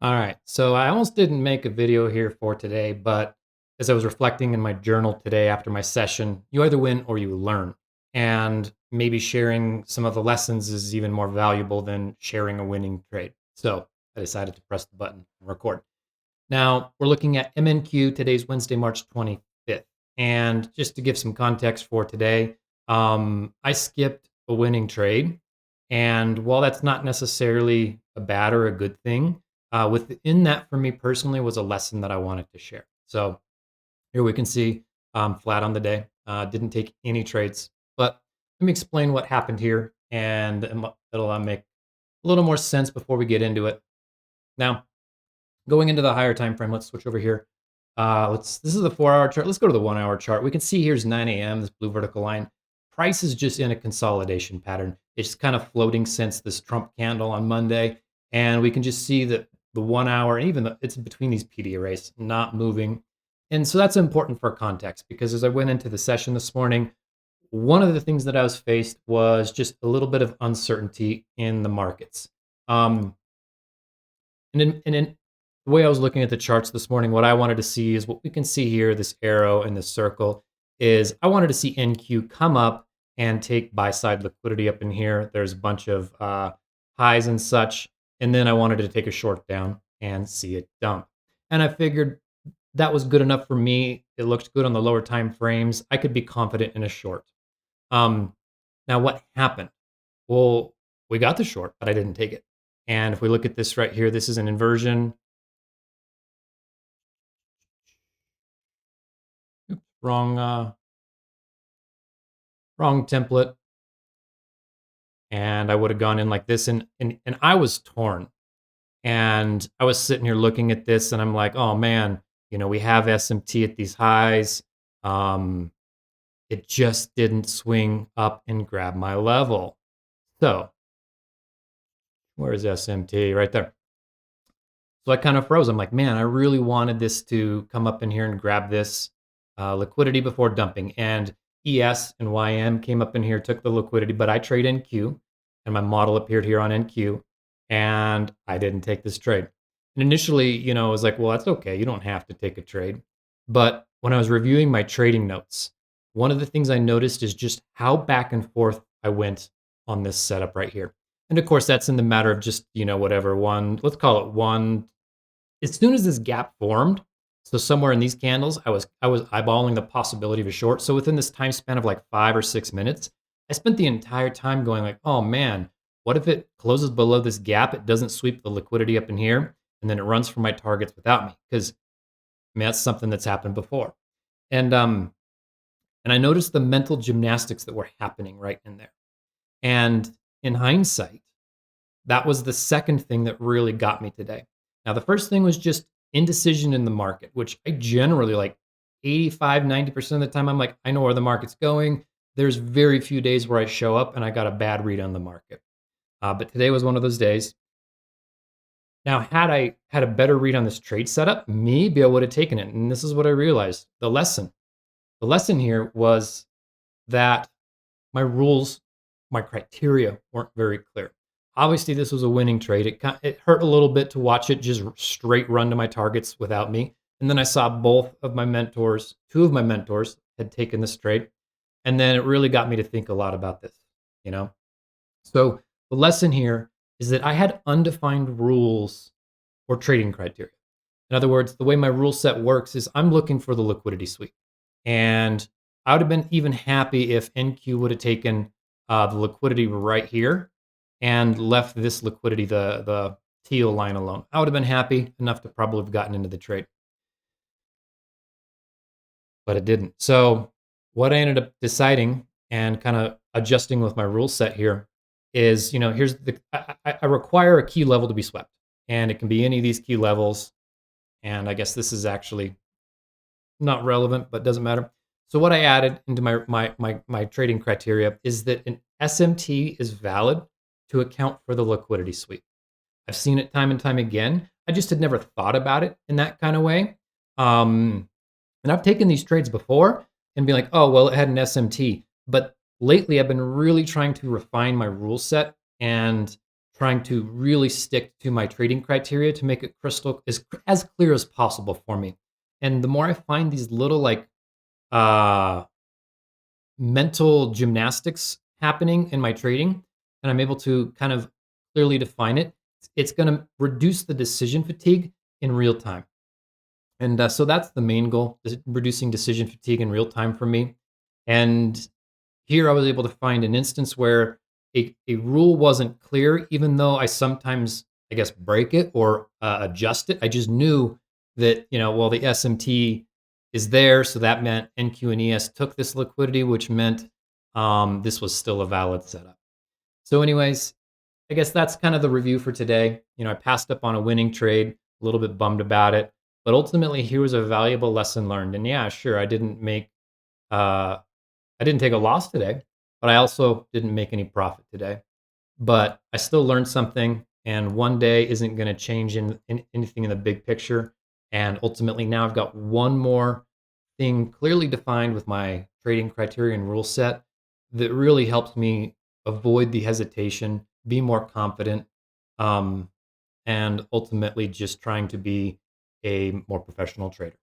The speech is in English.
All right, so I almost didn't make a video here for today, but as I was reflecting in my journal today after my session, you either win or you learn. And maybe sharing some of the lessons is even more valuable than sharing a winning trade. So I decided to press the button and record. Now we're looking at MNQ. Today's Wednesday, March 25th. And just to give some context for today, I skipped a winning trade. And while that's not necessarily a bad or a good thing, within that for me personally was a lesson that I wanted to share. So here we can see flat on the day, didn't take any trades. But let me explain what happened here and it'll make a little more sense before we get into it. Now, going into the higher time frame, let's switch over here. This is the 4-hour chart. Let's go to the 1-hour chart. We can see here's 9 a.m. This blue vertical line. Price is just in a consolidation pattern. It's kind of floating since this Trump candle on Monday, and we can just see that the 1 hour and it's between these PD arrays not moving, and so that's important for context because as I went into the session this morning, one of the things that I was faced was just a little bit of uncertainty in the markets. Um, and in the way I was looking at the charts this morning, what I wanted to see is what we can see here, this arrow and this circle, is I wanted to see NQ come up and take buy side liquidity up in here. There's a bunch of highs and such. And then I wanted to take a short down and see it dump. And I figured that was good enough for me. It looked good on the lower time frames. I could be confident in a short. Um, Now, what happened? Well, we got the short, but I didn't take it. And if we look at this right here, this is an inversion. Oops, wrong template. And I would have gone in like this, and I was torn. And I was sitting here looking at this, and I'm like, oh man, we have SMT at these highs. Um, it just didn't swing up and grab my level. So where is SMT? Right there. So I kind of froze. I'm like, man, I really wanted this to come up in here and grab this liquidity before dumping. And ES and YM came up in here, took the liquidity, but I trade NQ and my model appeared here on NQ and I didn't take this trade. And initially, I was like, well, that's okay. You don't have to take a trade. But when I was reviewing my trading notes, one of the things I noticed is just how back and forth I went on this setup right here. And of course, that's in the matter of just, whatever let's call it one. As soon as this gap formed, so somewhere in these candles, I was eyeballing the possibility of a short. So within this time span of like 5 or 6 minutes, I spent the entire time going like, oh man, what if it closes below this gap? It doesn't sweep the liquidity up in here, and then it runs for my targets without me. Because that's something that's happened before. And I noticed the mental gymnastics that were happening right in there. And in hindsight, that was the second thing that really got me today. Now, the first thing was just indecision in the market, which I generally like 85, 90% of the time, I'm like, I know where the market's going. There's very few days where I show up and I got a bad read on the market. But today was one of those days. Now, had I had a better read on this trade setup, maybe I would have taken it. And this is what I realized. The lesson here was that my rules, my criteria weren't very clear. Obviously, this was a winning trade. It hurt a little bit to watch it just straight run to my targets without me. And then I saw two of my mentors had taken this trade. And then it really got me to think a lot about this, you know? So the lesson here is that I had undefined rules or trading criteria. In other words, the way my rule set works is I'm looking for the liquidity sweep. And I would have been even happy if NQ would have taken the liquidity right here and left this liquidity, the teal line alone. I would have been happy enough to probably have gotten into the trade, but it didn't. So what I ended up deciding and kind of adjusting with my rule set here is, I require a key level to be swept, and it can be any of these key levels. And I guess this is actually not relevant, but doesn't matter. So what I added into my trading criteria is that an SMT is valid to account for the liquidity sweep. I've seen it time and time again. I just had never thought about it in that kind of way. And I've taken these trades before and be like, oh, well, it had an SMT. But lately, I've been really trying to refine my rule set and trying to really stick to my trading criteria to make it crystal as clear as possible for me. And the more I find these little like uh mental gymnastics happening in my trading, and I'm able to kind of clearly define it, it's going to reduce the decision fatigue in real time. And so that's the main goal, is reducing decision fatigue in real time for me. And here I was able to find an instance where a rule wasn't clear, even though I sometimes, I guess, break it or adjust it. I just knew that, well, the SMT is there. So that meant NQ and ES took this liquidity, which meant this was still a valid setup. So, anyways, I guess that's kind of the review for today. I passed up on a winning trade, a little bit bummed about it, but ultimately here was a valuable lesson learned. And yeah, sure, uh, I didn't take a loss today, but I also didn't make any profit today. But I still learned something, and one day isn't going to change in anything in the big picture. And ultimately, now I've got one more thing clearly defined with my trading criteria and rule set that really helps me avoid the hesitation, be more confident, um, and ultimately just trying to be a more professional trader.